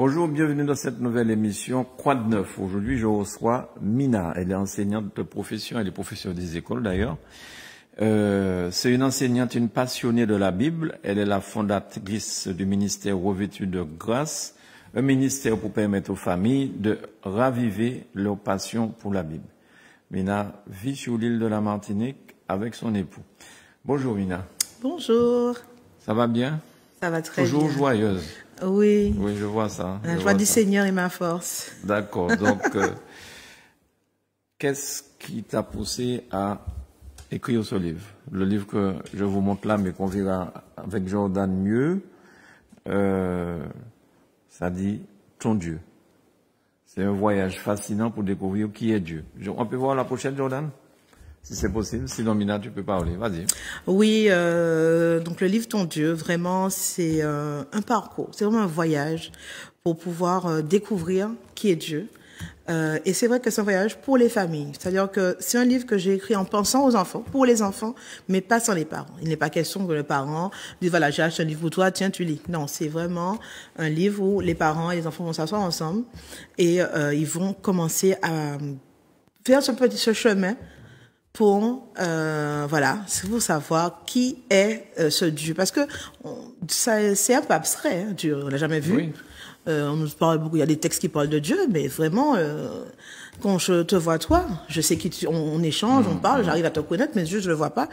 Bonjour, bienvenue dans cette nouvelle émission Quoi de neuf. Aujourd'hui, je reçois Mina. Elle est enseignante de profession, elle est professeure des écoles d'ailleurs. C'est une enseignante, une passionnée de la Bible. Elle est la fondatrice du ministère Revêtu de grâce, un ministère pour permettre aux familles de raviver leur passion pour la Bible. Mina vit sur l'île de la Martinique avec son époux. Bonjour Mina. Bonjour. Ça va bien? Ça va très bien. Toujours joyeuse. Oui. Oui, je vois ça. La joie du Seigneur est ma force. D'accord. Donc, qu'est-ce qui t'a poussé à écrire ce livre? Le livre que je vous montre là, mais qu'on verra avec Jordan mieux, ça dit « Ton Dieu ». C'est un voyage fascinant pour découvrir qui est Dieu. On peut voir la prochaine, Jordan? Si c'est possible, sinon Mina, tu peux parler. Vas-y. Oui, donc le livre Ton Dieu, vraiment, c'est un parcours. C'est vraiment un voyage pour pouvoir découvrir qui est Dieu. Et c'est vrai que c'est un voyage pour les familles. C'est-à-dire que c'est un livre que j'ai écrit en pensant aux enfants, pour les enfants, mais pas sans les parents. Il n'est pas question que le parent dise, voilà, j'ai acheté un livre pour toi, tiens, tu lis. Non, c'est vraiment un livre où les parents et les enfants vont s'asseoir ensemble et ils vont commencer à faire ce chemin pour voilà, c'est pour savoir qui est ce Dieu, parce que c'est un peu abstrait, hein, Dieu, on l'a jamais vu. Oui. On nous parle beaucoup, il y a des textes qui parlent de Dieu, mais vraiment quand je te vois toi, je sais on échange, on parle, j'arrive à te connaître, mais Dieu je le vois pas,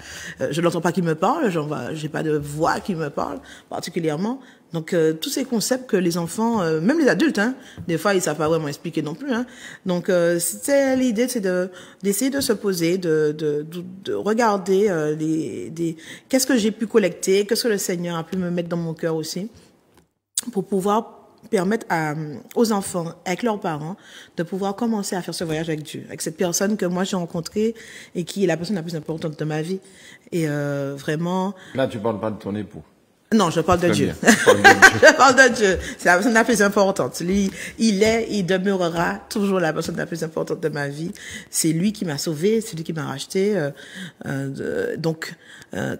je l'entends pas qui me parle, j'ai pas de voix qui me parle particulièrement. Donc tous ces concepts que les enfants, même les adultes, hein, des fois ils savent pas vraiment expliquer non plus. Hein. Donc l'idée, c'est d'essayer de se poser, de regarder qu'est-ce que j'ai pu collecter, qu'est-ce que le Seigneur a pu me mettre dans mon cœur aussi, pour pouvoir permettre aux enfants, avec leurs parents, de pouvoir commencer à faire ce voyage avec Dieu, avec cette personne que moi j'ai rencontrée et qui est la personne la plus importante de ma vie. Et vraiment. Là, tu parles pas de ton époux. Non, je parle de Dieu. Je parle de Dieu. C'est la personne la plus importante. Lui, il demeurera toujours la personne la plus importante de ma vie. C'est lui qui m'a sauvée, c'est lui qui m'a racheté. Donc,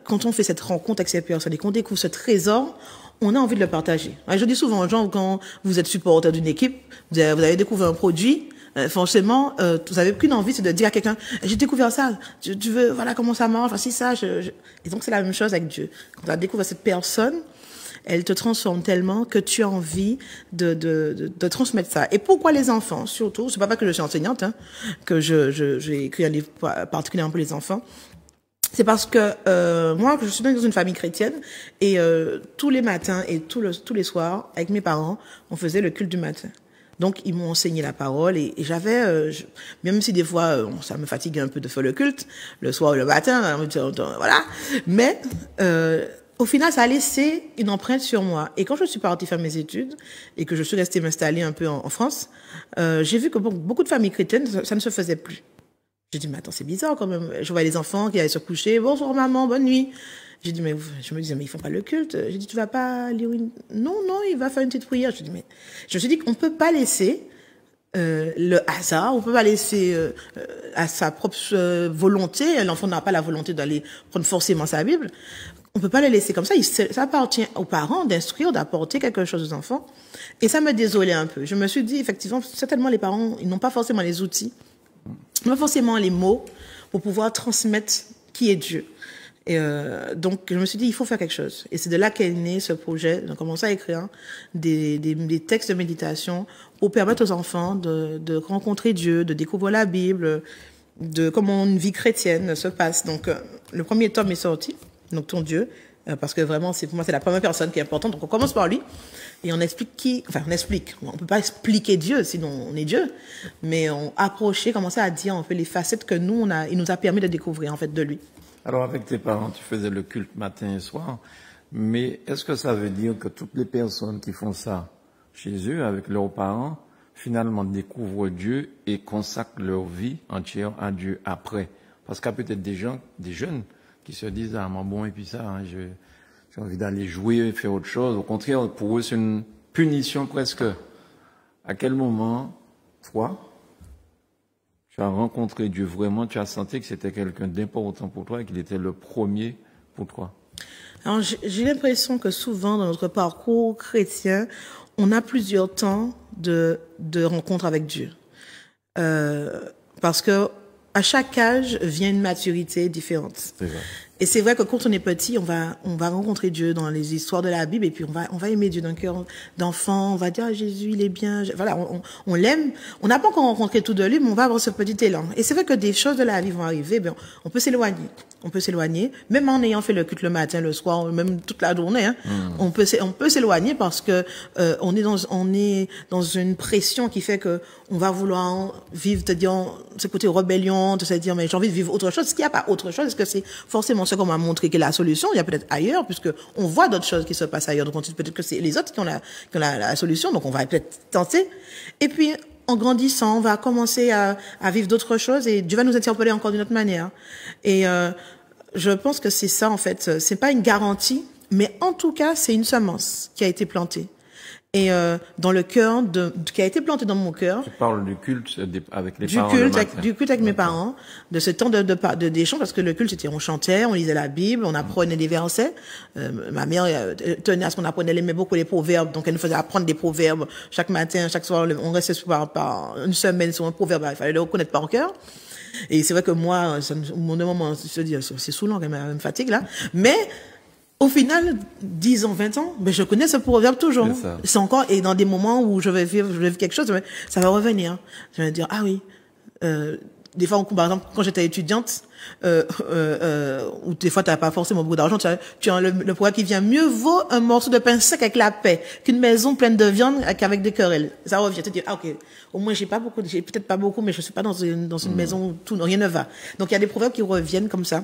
quand on fait cette rencontre avec cette personne et qu'on découvre ce trésor, on a envie de le partager. Je dis souvent aux gens, quand vous êtes supporter d'une équipe, vous avez découvert un produit, forcément, vous avez qu'une envie, c'est de dire à quelqu'un, j'ai découvert ça, tu veux, voilà comment ça marche, voici ça. Et donc c'est la même chose avec Dieu. Quand tu as découvert cette personne, elle te transforme tellement que tu as envie de transmettre ça. Et pourquoi les enfants, surtout, c'est pas parce que je suis enseignante, hein, que j'ai écrit un livre particulièrement pour les enfants. C'est parce que moi, je suis dans une famille chrétienne et tous les matins et tous les soirs, avec mes parents, on faisait le culte du matin. Donc, ils m'ont enseigné la parole et j'avais, même si des fois, ça me fatigue un peu de faire le culte, le soir ou le matin, voilà. Mais au final, ça a laissé une empreinte sur moi. Et quand je suis partie faire mes études et que je suis restée m'installer un peu en France, j'ai vu que beaucoup de familles chrétiennes, ça ne se faisait plus. J'ai dit, mais attends, c'est bizarre quand même. Je voyais les enfants qui allaient se coucher. Bonsoir maman, bonne nuit. J'ai dit, mais je me disais, mais ils font pas le culte. J'ai dit, tu vas pas lire une... Non, il va faire une petite prière. Je me suis dit qu'on peut pas laisser le hasard, on peut pas laisser à sa propre volonté. L'enfant n'a pas la volonté d'aller prendre forcément sa Bible. On peut pas le laisser comme ça. Ça appartient aux parents d'instruire, d'apporter quelque chose aux enfants. Et ça me désolait un peu. Je me suis dit, effectivement, certainement les parents, ils n'ont pas forcément les outils, pas forcément les mots pour pouvoir transmettre qui est Dieu. Et donc, je me suis dit, il faut faire quelque chose. Et c'est de là qu'est né ce projet. On a commencé à écrire des textes de méditation pour permettre aux enfants de rencontrer Dieu, de découvrir la Bible, de comment une vie chrétienne se passe. Donc, le premier tome est sorti, donc Ton Dieu, parce que vraiment, pour moi, c'est la première personne qui est importante. Donc, on commence par lui. Et on explique on peut pas expliquer Dieu, sinon on est Dieu. Mais on approchait, commençait à dire un peu les facettes que il nous a permis de découvrir, en fait, de lui. Alors, avec tes parents, tu faisais le culte matin et soir. Mais est-ce que ça veut dire que toutes les personnes qui font ça chez eux, avec leurs parents, finalement découvrent Dieu et consacrent leur vie entière à Dieu après? Parce qu'il y a peut-être des jeunes qui se disent, ah, moi, bon, et puis ça, hein, j'ai envie d'aller jouer, faire autre chose. Au contraire, pour eux, c'est une punition presque. À quel moment, toi, tu as rencontré Dieu vraiment, tu as senti que c'était quelqu'un d'important pour toi et qu'il était le premier pour toi? Alors, j'ai l'impression que souvent, dans notre parcours chrétien, on a plusieurs temps de rencontre avec Dieu. Parce que à chaque âge vient une maturité différente. C'est vrai. Et c'est vrai que quand on est petit, on va rencontrer Dieu dans les histoires de la Bible et puis on va aimer Dieu d'un cœur d'enfant. On va dire, ah, Jésus, il est bien. Voilà, on l'aime. On n'a pas encore rencontré tout de lui, mais on va avoir ce petit élan. Et c'est vrai que des choses de la vie vont arriver. Ben, on peut s'éloigner. On peut s'éloigner, même en ayant fait le culte le matin, le soir, même toute la journée. Hein, on peut s'éloigner parce que on est dans une pression qui fait que on va vouloir vivre, te dire, ce côté rébellion, de se dire, mais j'ai envie de vivre autre chose. Est-ce qu'il n'y a pas autre chose? Est-ce que c'est forcément ce qu'on m'a montré qui est la solution? Il y a peut-être ailleurs, puisque on voit d'autres choses qui se passent ailleurs. Donc, peut-être que c'est les autres qui ont la solution. Donc, on va peut-être tenter. Et puis, en grandissant, on va commencer à vivre d'autres choses et Dieu va nous interpeller encore d'une autre manière. Et je pense que c'est ça, en fait. C'est pas une garantie, mais en tout cas, c'est une semence qui a été plantée. Et dans le cœur qui a été planté dans mon cœur. Tu parles du culte avec les parents. Du culte avec mes parents, de ce temps d'échange, parce que le culte c'était on chantait, on lisait la Bible, on apprenait des versets. Ma mère tenait à ce qu'on apprenait, elle aimait beaucoup les proverbes, donc elle nous faisait apprendre des proverbes chaque matin, chaque soir. On restait par une semaine sur un proverbe, il fallait le reconnaître par cœur. Et c'est vrai que moi, mon moment, c'est saoulant, elle me fatigue là, mais au final, 10 ans, 20 ans, je connais ce proverbe toujours. C'est encore, et dans des moments où je vais vivre quelque chose, ça va revenir. Je vais dire, ah oui, des fois, par exemple, quand j'étais étudiante, ou des fois, t'as pas forcément beaucoup d'argent, tu as le proverbe qui vient, mieux vaut un morceau de pain sec avec la paix qu'une maison pleine de viande avec des querelles. Ça revient. Tu te dis, ah, ok, au moins, j'ai peut-être pas beaucoup, mais je suis pas dans une maison où rien ne va. Donc, il y a des proverbes qui reviennent comme ça.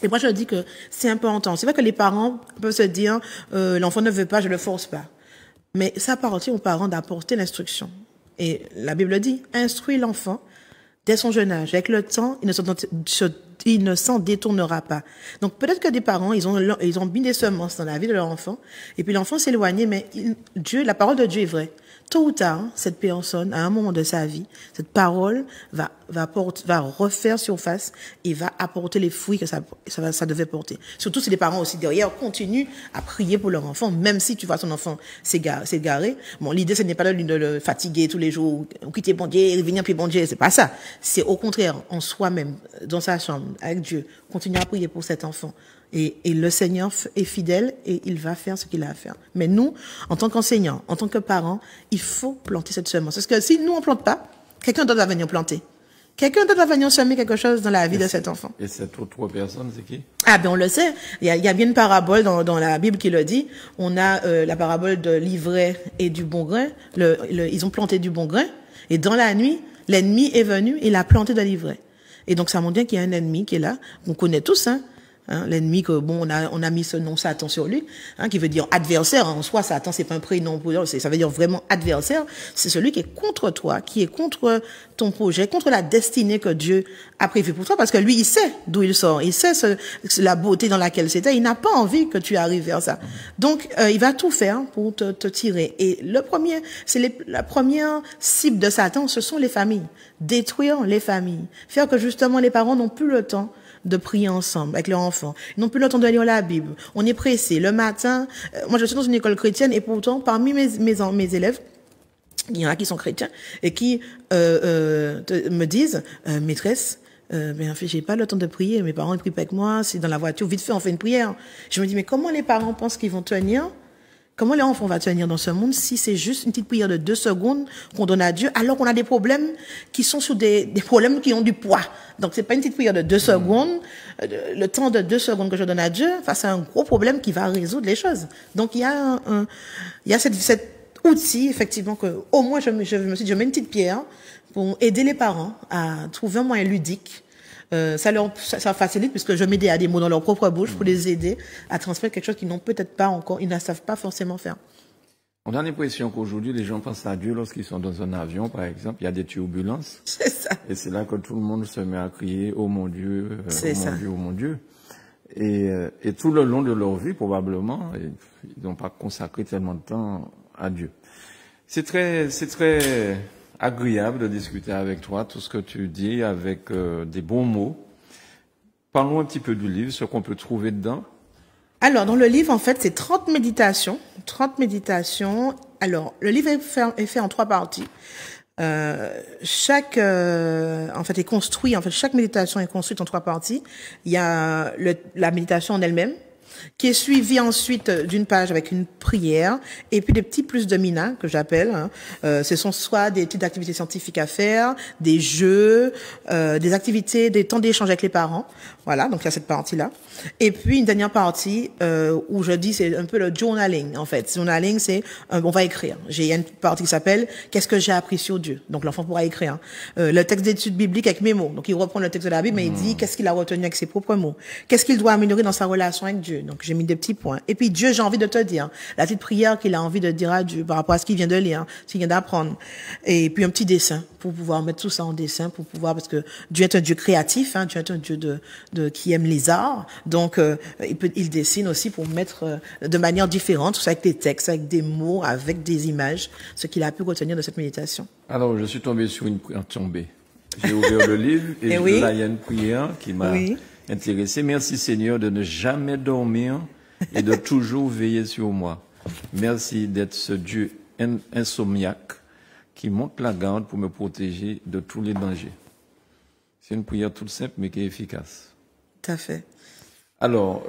Et moi, je dis que c'est important. C'est vrai que les parents peuvent se dire, l'enfant ne veut pas, je le force pas. Mais ça appartient aux parents d'apporter l'instruction. Et la Bible dit, instruis l'enfant dès son jeune âge. Avec le temps, il ne s'en détournera pas. Donc peut-être que des parents, ils ont mis des semences dans la vie de leur enfant, et puis l'enfant s'est éloigné, mais la parole de Dieu est vraie. Tôt ou tard, cette personne, à un moment de sa vie, cette parole va refaire surface et va apporter les fruits que ça devait porter. Surtout si les parents aussi derrière continuent à prier pour leur enfant, même si tu vois son enfant s'égarer. Bon, l'idée, ce n'est pas de le fatiguer tous les jours, ou quitter bon Dieu, revenir puis bon Dieu, c'est pas ça. C'est au contraire, en soi-même, dans sa chambre, avec Dieu, continuer à prier pour cet enfant. Et le Seigneur est fidèle et il va faire ce qu'il a à faire. Mais nous, en tant qu'enseignants, en tant que parents, il faut planter cette semence. Parce que si nous, on plante pas, quelqu'un d'autre va venir planter. Quelqu'un d'autre va venir semer quelque chose dans la vie de cet enfant. Et cette autre personne, c'est qui? Ah, on le sait. Il y a bien une parabole dans la Bible qui le dit. On a la parabole de l'ivraie et du bon grain. Ils ont planté du bon grain. Et dans la nuit, l'ennemi est venu et il a planté de l'ivraie. Et donc, ça montre bien qu'il y a un ennemi qui est là. On connaît tous, hein. L'ennemi que on a mis ce nom Satan sur lui, qui veut dire adversaire. En soi, Satan c'est pas un prénom, ça veut dire vraiment adversaire. C'est celui qui est contre toi, qui est contre ton projet, contre la destinée que Dieu a prévue pour toi, parce que lui il sait d'où il sort, il sait la beauté dans laquelle c'était. Il n'a pas envie que tu arrives vers ça. Donc il va tout faire pour te tirer. Et la première cible de Satan, ce sont les familles. Détruire les familles, faire que justement les parents n'ont plus le temps de prier ensemble avec leurs enfants. Ils n'ont plus le temps de lire la Bible. On est pressé. Le matin, moi je suis dans une école chrétienne et pourtant parmi mes élèves, il y en a qui sont chrétiens et qui me disent, maîtresse, en fait, j'ai pas le temps de prier. Mes parents ne prient pas avec moi. C'est dans la voiture. Vite fait, on fait une prière. Je me dis, mais comment les parents pensent qu'ils vont tenir? Comment les enfants vont tenir dans ce monde si c'est juste une petite prière de 2 secondes qu'on donne à Dieu, alors qu'on a des problèmes qui sont sous des problèmes qui ont du poids. Donc c'est pas une petite prière de 2 secondes, le temps de 2 secondes que je donne à Dieu face à un gros problème qui va résoudre les choses. Donc il y a cet outil effectivement que au moins je me suis dit, je mets une petite pierre pour aider les parents à trouver un moyen ludique. Ça facilite puisque je mets des mots dans leur propre bouche pour les aider à transmettre quelque chose qu'ils n'ont peut-être pas encore, ils ne savent pas forcément faire. On a l'impression qu'aujourd'hui, les gens pensent à Dieu lorsqu'ils sont dans un avion, par exemple. Il y a des turbulences. C'est ça. Et c'est là que tout le monde se met à crier, oh mon Dieu, oh mon Dieu. Et tout le long de leur vie, probablement, ils n'ont pas consacré tellement de temps à Dieu. C'est très agréable de discuter avec toi, tout ce que tu dis avec des bons mots. Parlons un petit peu du livre, ce qu'on peut trouver dedans. Alors, dans le livre, en fait, c'est 30 méditations. 30 méditations. Alors, le livre est fait en 3 parties. En fait, est construit. En fait, chaque méditation est construite en 3 parties. Il y a la méditation en elle-même, qui est suivie ensuite d'une page avec une prière et puis des petits plus de mina que j'appelle. Ce sont soit des petites activités scientifiques à faire, des jeux, des activités, des temps d'échange avec les parents. Voilà, donc il y a cette partie-là. Et puis une dernière partie où je dis c'est un peu le journaling en fait. Journaling, c'est on va écrire. J'ai une partie qui s'appelle qu'est-ce que j'ai appris sur Dieu. Donc l'enfant pourra écrire le texte d'étude biblique avec mes mots. Donc il reprend le texte de la Bible mais il dit qu'est-ce qu'il a retenu avec ses propres mots. Qu'est-ce qu'il doit améliorer dans sa relation avec Dieu. Donc j'ai mis des petits points. Et puis Dieu, j'ai envie de te dire la petite prière qu'il a envie de dire à Dieu par rapport à ce qu'il vient de lire, ce qu'il vient d'apprendre. Et puis un petit dessin pour pouvoir mettre tout ça en dessin pour pouvoir parce que Dieu est un Dieu créatif, Dieu est un Dieu qui aime les arts. Donc il dessine aussi pour mettre de manière différente, tout ça avec des textes, avec des mots, avec des images, ce qu'il a pu retenir de cette méditation. Alors je suis tombé sur une prière tombée. J'ai ouvert le livre et là il y a une prière qui m'a intéressé. Merci Seigneur de ne jamais dormir et de toujours veiller sur moi. Merci d'être ce Dieu insomniaque qui monte la garde pour me protéger de tous les dangers. C'est une prière toute simple mais qui est efficace. Tout à fait. Alors,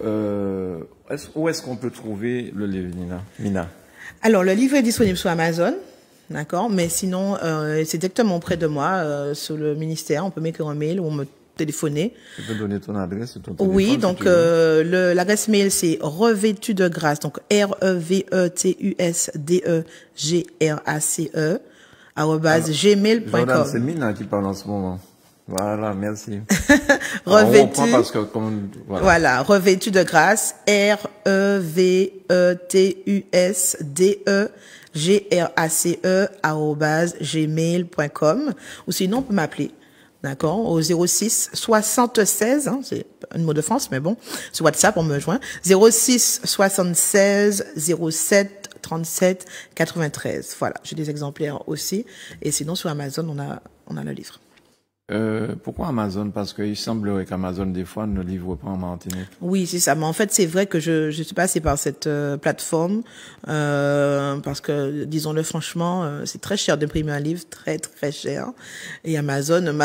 où est-ce qu'on peut trouver le livre, Mina? Alors, le livre est disponible sur Amazon, d'accord, mais sinon, c'est directement près de moi, sur le ministère. On peut m'écrire un mail ou me téléphoner. Tu peux donner ton adresse et ton téléphone? Oui, donc si l'adresse mail c'est revêtu de grâce, donc REVETUSDEGRACE @gmail.com. C'est Mina qui parle en ce moment. Voilà, merci. Revêtu, parce que voilà, revêtu de grâce, REVETUSDEGRACE @gmail.com. Ou sinon, on peut m'appeler. D'accord, au 06 76, c'est un mot de France, mais bon, sur WhatsApp, on me joint. 06 76 07 37 93. Voilà, j'ai des exemplaires aussi. Et sinon, sur Amazon, on a le livre. Pourquoi Amazon? Parce qu'il semblerait qu'Amazon, des fois, ne livre pas en Martinique. Oui, c'est ça. Mais en fait, c'est vrai que je suis passée par cette plateforme parce que, disons-le franchement, c'est très cher d'imprimer un livre, très très cher. Et Amazon,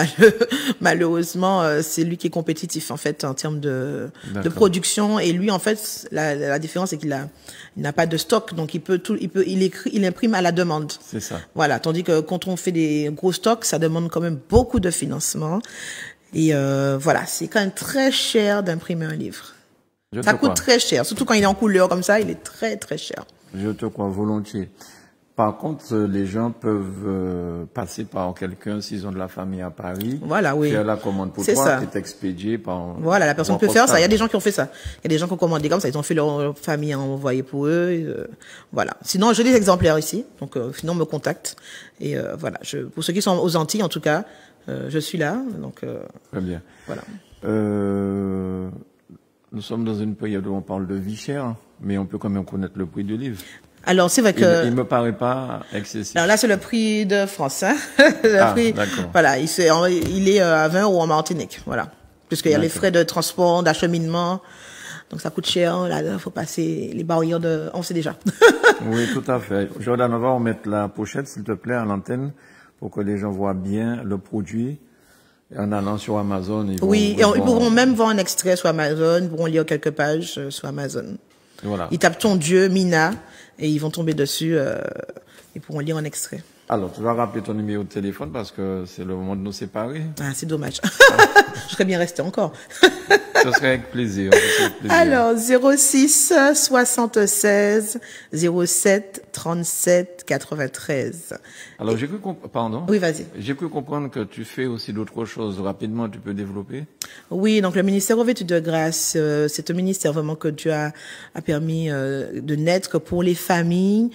malheureusement, c'est lui qui est compétitif en fait en termes de production. Et lui, en fait, la différence, c'est qu'il n'a pas de stock, donc il imprime à la demande. C'est ça. Voilà. Tandis que quand on fait des gros stocks, ça demande quand même beaucoup de financement. Et voilà, c'est quand même très cher d'imprimer un livre. Ça coûte très cher, surtout quand il est en couleur comme ça, il est très très cher. Je te crois volontiers. Par contre, les gens peuvent passer par quelqu'un s'ils ont de la famille à Paris. Voilà, oui. Faire la commande pour toi, t'es expédié par. Voilà, la personne peut faire ça. Il y a des gens qui ont fait ça. Il y a des gens qui ont commandé comme ça. Ils ont fait leur famille envoyer pour eux. Voilà. Sinon, j'ai des exemplaires ici. Donc, sinon, on me contacte. Et voilà. Pour ceux qui sont aux Antilles, en tout cas, je suis là. Donc. Très bien. Voilà. Nous sommes dans une période où on parle de vie chère, mais on peut quand même connaître le prix du livre. Alors, c'est vrai que... Il me paraît pas excessif. Alors là, c'est le prix de France, prix, voilà, il est à 20 € en Martinique, voilà. Puisqu'il y a les frais de transport, d'acheminement. Donc, ça coûte cher. Là, il faut passer les barrières on sait déjà. Oui, tout à fait. Jordan, on va remettre la pochette, s'il te plaît, à l'antenne, pour que les gens voient bien le produit. En allant sur Amazon, ils pourront même voir un extrait sur Amazon, ils pourront lire quelques pages sur Amazon. Voilà. Ils tapent ton Dieu, Mina, et ils vont tomber dessus, ils pourront lire un extrait. Alors, tu vas rappeler ton numéro de téléphone parce que c'est le moment de nous séparer. Ah, c'est dommage. Je serais bien resté encore. Ce serait avec plaisir. Alors, 06 76 07 37 93. Alors, j'ai cru comprendre, pardon. Oui, vas-y. J'ai cru comprendre que tu fais aussi d'autres choses. Rapidement, tu peux développer? Oui, donc le ministère revêtu de grâce, c'est un ministère vraiment que Dieu a permis de naître pour les familles,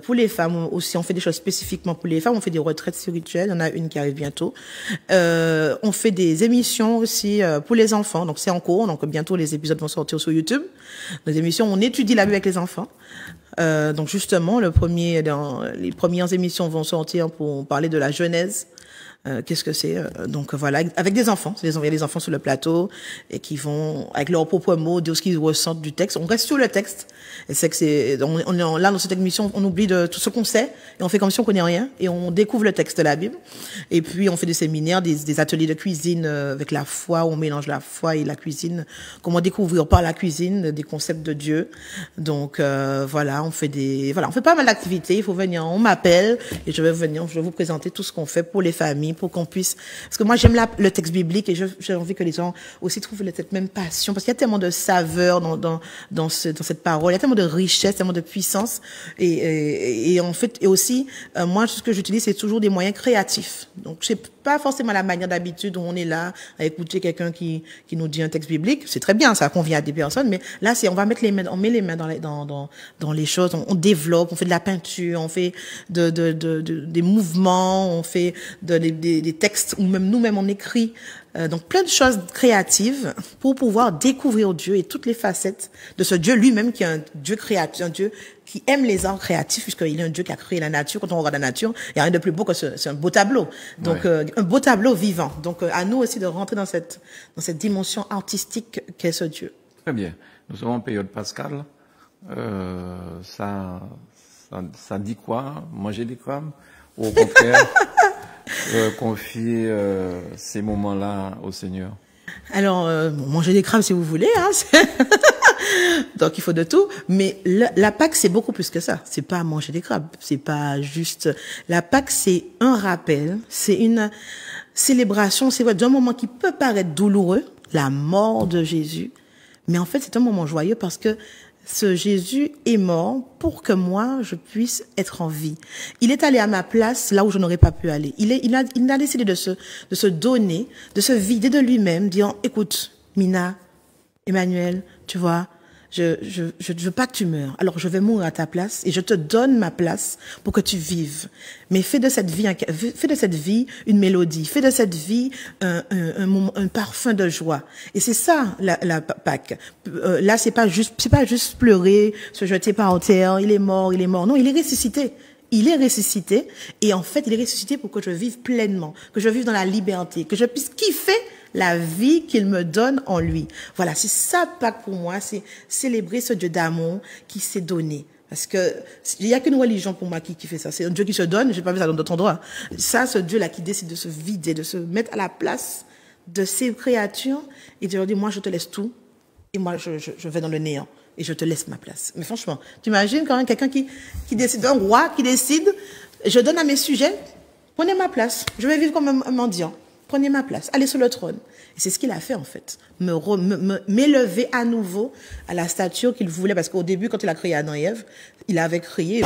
pour les femmes aussi. On fait des choses spécifiquement pour les femmes. On fait des retraites spirituelles. Il y en a une qui arrive bientôt. On fait des émissions aussi pour les enfants. Donc c'est en cours. Donc bientôt les épisodes vont sortir sur YouTube. Des émissions où on étudie la Bible avec les enfants. Donc justement, les premières émissions vont sortir pour parler de la Genèse. Qu'est-ce que c'est? Donc voilà, avec des enfants. Il y a des enfants sur le plateau et qui vont, avec leurs propres mots, dire ce qu'ils ressentent du texte. On reste sur le texte. Et c'est que là, dans cette émission, on oublie de tout ce qu'on sait et on fait comme si on connaît rien et on découvre le texte de la Bible. Et puis, on fait des séminaires, des ateliers de cuisine avec la foi, où on mélange la foi et la cuisine. Comment découvrir par la cuisine des concepts de Dieu. Donc, voilà, on fait pas mal d'activités. Il faut venir, on m'appelle et je vais vous présenter tout ce qu'on fait pour les familles, pour qu'on puisse, parce que moi j'aime le texte biblique et j'ai envie que les gens aussi trouvent cette même passion, parce qu'il y a tellement de saveur dans cette parole, il y a tellement de richesse, tellement de puissance, et en fait, et aussi, moi ce que j'utilise c'est toujours des moyens créatifs. Donc c'est pas forcément la manière d'habitude où on est là à écouter quelqu'un qui nous dit un texte biblique, c'est très bien, ça convient à des personnes, mais là on met les mains dans les choses, on développe, on fait de la peinture, on fait des mouvements, on fait des textes, ou même nous-mêmes on écrit, donc plein de choses créatives pour pouvoir découvrir Dieu et toutes les facettes de ce Dieu lui-même qui est un Dieu créatif, un Dieu qui aime les arts créatifs, puisqu'il est un Dieu qui a créé la nature. Quand on regarde la nature, il n'y a rien de plus beau que c'est un beau tableau. Donc, un beau tableau vivant. Donc, à nous aussi de rentrer dans cette dimension artistique qu'est ce Dieu. Très bien. Nous sommes en période pascale. Ça dit quoi? Manger des crabes? Ou au contraire, confier ces moments-là au Seigneur? Alors, manger des crabes si vous voulez, hein. Donc, il faut de tout. Mais la Pâque, c'est beaucoup plus que ça. C'est pas manger des crabes. C'est pas juste... La Pâque, c'est un rappel. C'est une célébration. C'est vrai, d'un moment qui peut paraître douloureux, la mort de Jésus. Mais en fait, c'est un moment joyeux parce que ce Jésus est mort pour que moi, je puisse être en vie. Il est allé à ma place là où je n'aurais pas pu aller. Il a décidé de se donner, de se vider de lui-même, disant, écoute, Mina, Emmanuel, tu vois, je veux pas que tu meurs. Alors je vais mourir à ta place et je te donne ma place pour que tu vives. Mais fais de cette vie une mélodie. Fais de cette vie un parfum de joie. Et c'est ça la Pâque. Là c'est pas juste pleurer, se jeter par terre. Il est mort. Non, il est ressuscité. Il est ressuscité. Et en fait, il est ressuscité pour que je vive pleinement, que je vive dans la liberté, que je puisse kiffer la vie qu'il me donne en lui. Voilà, c'est ça Pâques pour moi, c'est célébrer ce Dieu d'amour qui s'est donné. Parce que il y a qu'une religion pour moi qui fait ça. C'est un Dieu qui se donne, j'ai pas vu ça dans d'autres endroits. Ça, ce Dieu-là qui décide de se vider, de se mettre à la place de ses créatures et de leur dire, moi je te laisse tout et moi je vais dans le néant et je te laisse ma place. Mais franchement, tu imagines quand même quelqu'un qui décide, un roi qui décide, je donne à mes sujets, prenez ma place, je vais vivre comme un mendiant. Prenez ma place, allez sur le trône. Et c'est ce qu'il a fait, en fait. M'élever à nouveau à la stature qu'il voulait. Parce qu'au début, quand il a créé Adam et Ève, il avait créé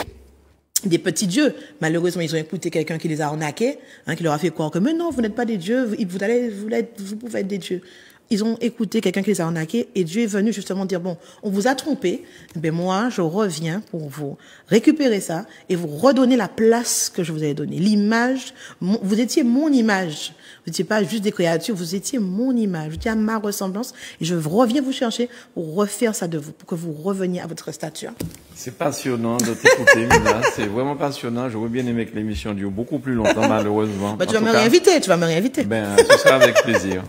des petits dieux. Malheureusement, ils ont écouté quelqu'un qui les a arnaqués, qui leur a fait croire que, mais non, vous n'êtes pas des dieux, vous pouvez être des dieux. Ils ont écouté quelqu'un qui les a arnaqués et Dieu est venu justement dire, bon, on vous a trompé, mais moi, je reviens pour vous récupérer ça et vous redonner la place que je vous avais donnée. L'image, vous étiez mon image. Vous n'étiez pas juste des créatures, vous étiez mon image, vous étiez à ma ressemblance et je reviens vous chercher pour refaire ça de vous, pour que vous reveniez à votre stature. C'est passionnant de t'écouter, Mina. C'est vraiment passionnant. J'aurais bien aimé que l'émission dure beaucoup plus longtemps, malheureusement. Tu vas me réinviter, Ce sera avec plaisir.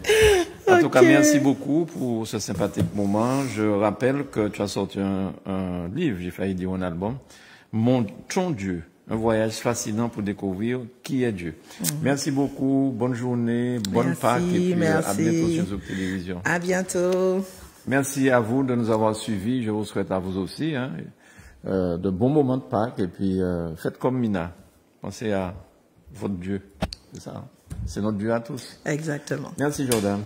En tout cas, merci beaucoup pour ce sympathique moment. Je rappelle que tu as sorti un livre, j'ai failli dire un album, Ton Dieu. Un voyage fascinant pour découvrir qui est Dieu. Merci beaucoup, bonne journée, bonne Pâques et puis à bientôt sur Zouk Télévision. À bientôt. Merci à vous de nous avoir suivis. Je vous souhaite à vous aussi de bons moments de Pâques et puis faites comme Mina. Pensez à votre Dieu. C'est ça. C'est notre Dieu à tous. Exactement. Merci Jordan.